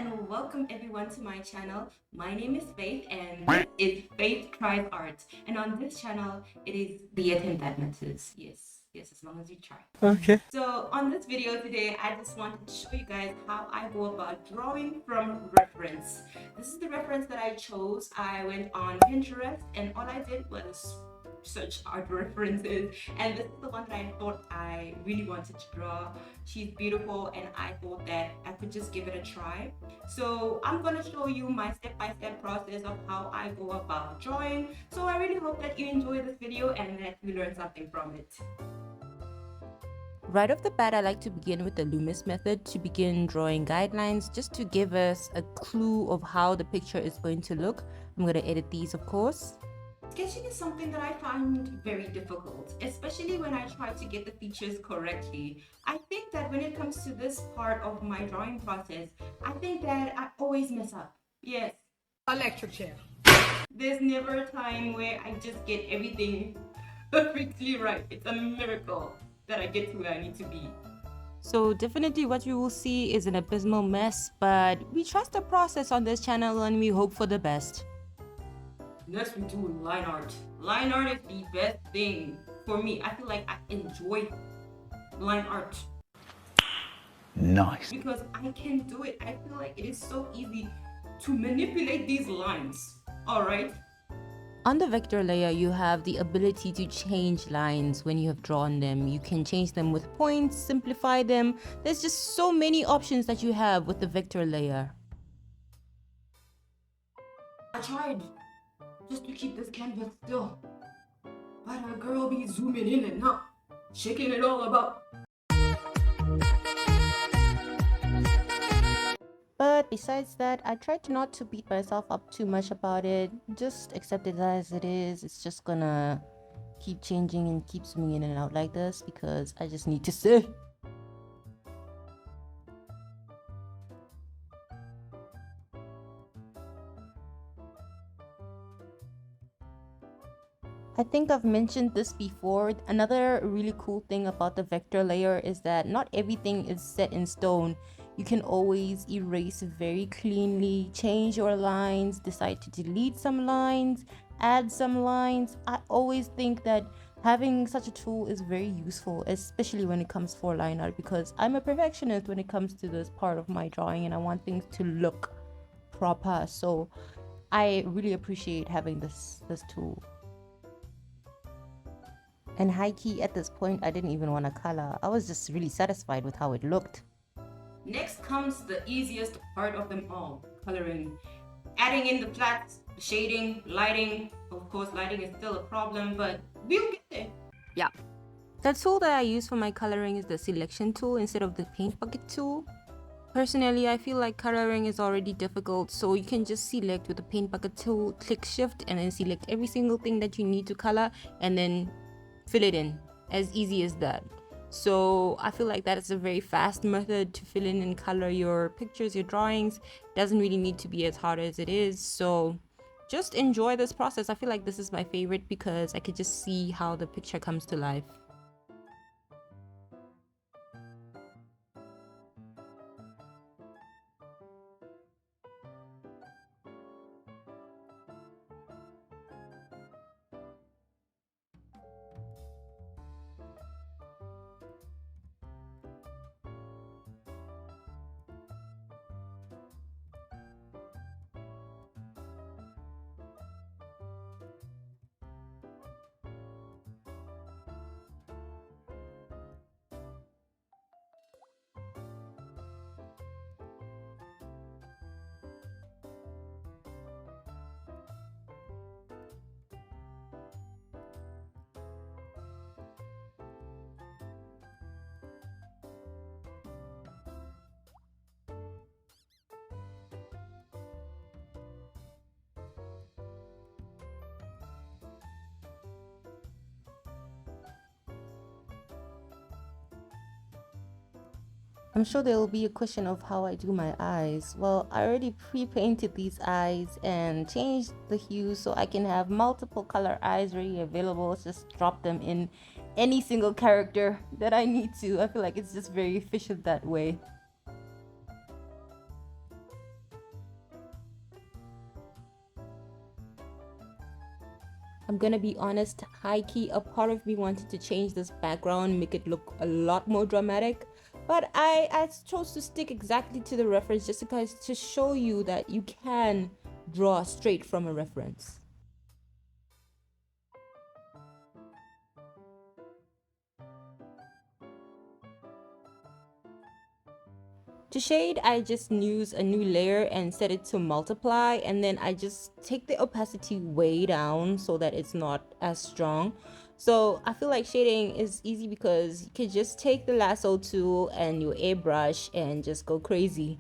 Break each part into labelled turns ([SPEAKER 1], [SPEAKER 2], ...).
[SPEAKER 1] and welcome everyone to my channel. My name is Faith and this is Faith Tries Art. And on this channel, it is the attempt that matters. Yes, as long as you try.
[SPEAKER 2] Okay.
[SPEAKER 1] So on this video today, I just wanted to show you guys how I go about drawing from reference. This is the reference that I chose. I went on Pinterest and all I did was search art references, and this is the one that I thought I really wanted to draw. She's beautiful and I thought that I could just give it a try. So I'm going to show you my step-by-step process of how I go about drawing. So I really hope that you enjoy this video and that you learn something from it.
[SPEAKER 3] Right off the bat, I like to begin with the Loomis method to begin drawing guidelines just to give us a clue of how the picture is going to look. I'm going to edit these, of course.
[SPEAKER 1] Sketching is something that I find very difficult, especially when I try to get the features correctly. I think that when it comes to this part of my drawing process, I think that I always mess up. Yes.
[SPEAKER 2] Electric chair.
[SPEAKER 1] There's never a time where I just get everything perfectly right. It's a miracle that I get to where I need to be.
[SPEAKER 3] So definitely what you will see is an abysmal mess, but we trust the process on this channel and we hope for the best.
[SPEAKER 1] Next we do line art. Line art is the best thing for me. I feel like I enjoy line art.
[SPEAKER 2] Nice.
[SPEAKER 1] Because I can do it. I feel like it is so easy to manipulate these lines. Alright?
[SPEAKER 3] On the vector layer, you have the ability to change lines when you have drawn them. You can change them with points, simplify them. There's just so many options that you have with the vector layer.
[SPEAKER 1] I tried just to keep this canvas still, but a girl be zooming in and out, shaking it all about.
[SPEAKER 3] But besides that, I try to not to beat myself up too much about it. Just accept it as it is. It's just gonna keep changing and keep zooming in and out like this because I just need to see. I think I've mentioned this before. Another really cool thing about the vector layer is that not everything is set in stone. You can always erase very cleanly, change your lines, decide to delete some lines, add some lines. I always think that having such a tool is very useful, especially when it comes for line art, because I'm a perfectionist when it comes to this part of my drawing and I want things to look proper. So I really appreciate having this tool. And high key, at this point, I didn't even want to color. I was just really satisfied with how it looked.
[SPEAKER 1] Next comes the easiest part of them all, coloring. Adding in the flats, shading, lighting. Of course, lighting is still a problem, but we'll get there.
[SPEAKER 3] Yeah. The tool that I use for my coloring is the selection tool instead of the paint bucket tool. Personally, I feel like coloring is already difficult, so you can just select with the paint bucket tool, click shift, and then select every single thing that you need to color, and then fill it in. As easy as that. So I feel like that is a very fast method to fill in and color your pictures, your drawings. Doesn't really need to be as hard as it is. So just enjoy this process. I feel like this is my favorite because I could just see how the picture comes to life. I'm sure there will be a question of how I do my eyes. Well, I already pre-painted these eyes and changed the hue so I can have multiple color eyes ready available. Just drop them in any single character that I need to. I feel like it's just very efficient that way. I'm gonna be honest, high key, a part of me wanted to change this background, make it look a lot more dramatic. But I chose to stick exactly to the reference just because to show you that you can draw straight from a reference. To shade, I just use a new layer and set it to multiply, and then I just take the opacity way down so that it's not as strong. So I feel like shading is easy because you can just take the lasso tool and your airbrush and just go crazy.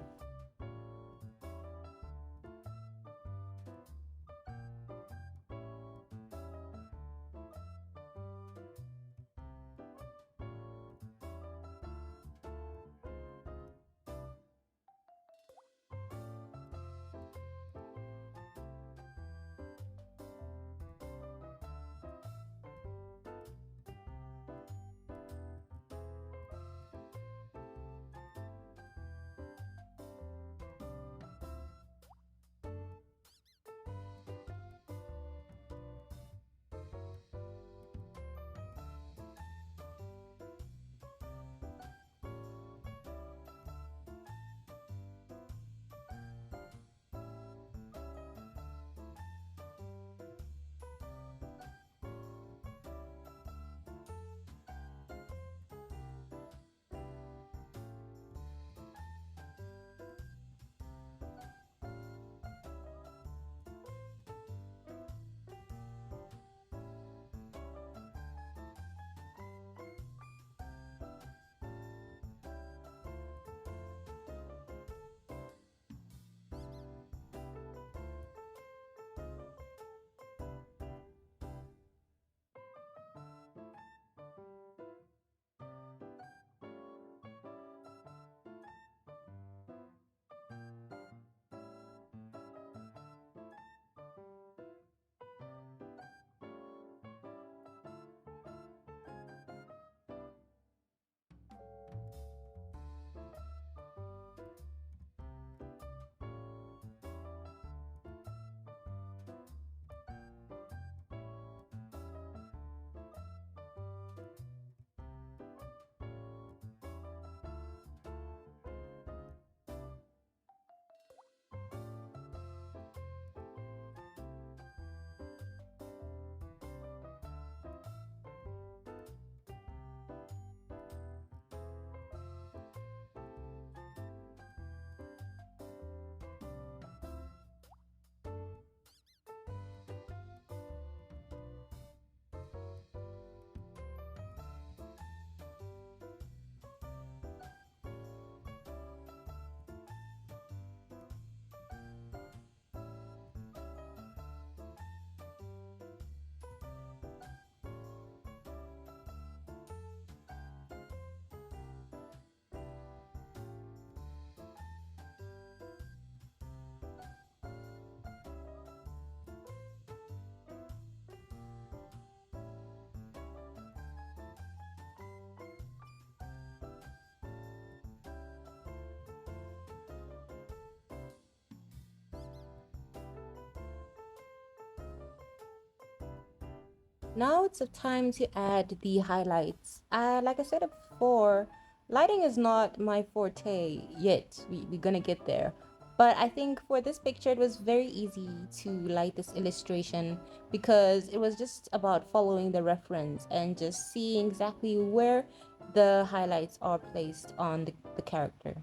[SPEAKER 3] Now it's a time to add the highlights. Like I said before, lighting is not my forte yet. We're gonna get there. But I think for this picture, it was very easy to light this illustration because it was just about following the reference and just seeing exactly where the highlights are placed on the character.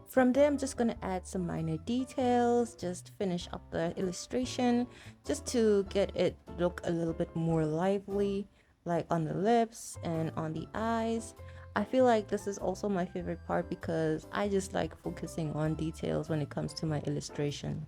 [SPEAKER 3] From there, I'm just going to add some minor details, just finish up the illustration, just to get it look a little bit more lively, like on the lips and on the eyes. I feel like this is also my favorite part because I just like focusing on details when it comes to my illustration.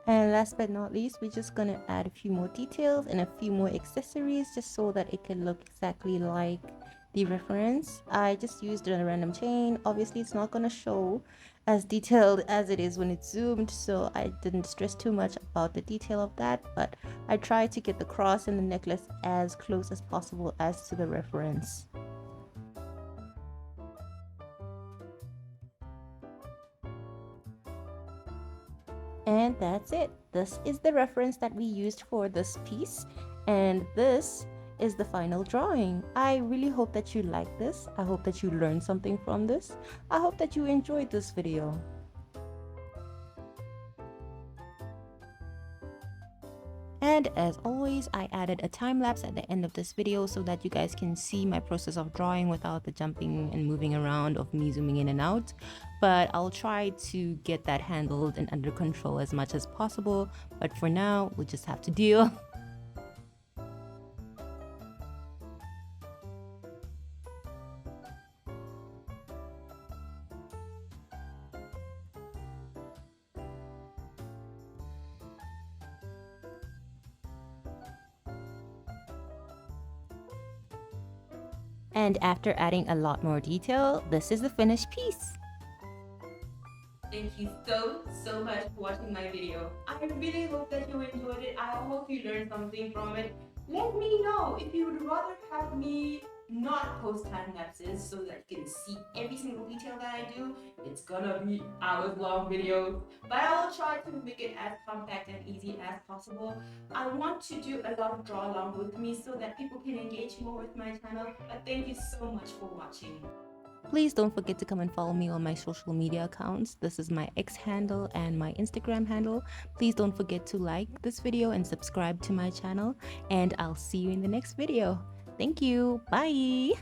[SPEAKER 3] And last but not least, we're just gonna add a few more details and a few more accessories just so that it can look exactly like the reference. I just used a random chain. Obviously it's not gonna show as detailed as it is when it's zoomed, so I didn't stress too much about the detail of that, but I tried to get the cross and the necklace as close as possible as to the reference. And that's it. This is the reference that we used for this piece, and this is the final drawing. I really hope that you like this. I hope that you learned something from this. I hope that you enjoyed this video. And as always, I added a time lapse at the end of this video so that you guys can see my process of drawing without the jumping and moving around of me zooming in and out. But I'll try to get that handled and under control as much as possible. But for now, we'll just have to deal. And after adding a lot more detail, this is the finished piece.
[SPEAKER 1] Thank you so much for watching my video. I really hope that you enjoyed it. I hope you learned something from it. Let me know if you would rather have me not post time lapses so that you can see every single detail that I do. It's gonna be hours long videos, but I will try to make it as compact and easy as possible. I want to do a lot of draw along with me so that people can engage more with my channel. But thank you so much for watching.
[SPEAKER 3] Please don't forget to come and follow me on my social media accounts. This is my X handle and my Instagram handle. Please don't forget to like this video and subscribe to my channel, and I'll see you in the next video. Thank you. Bye.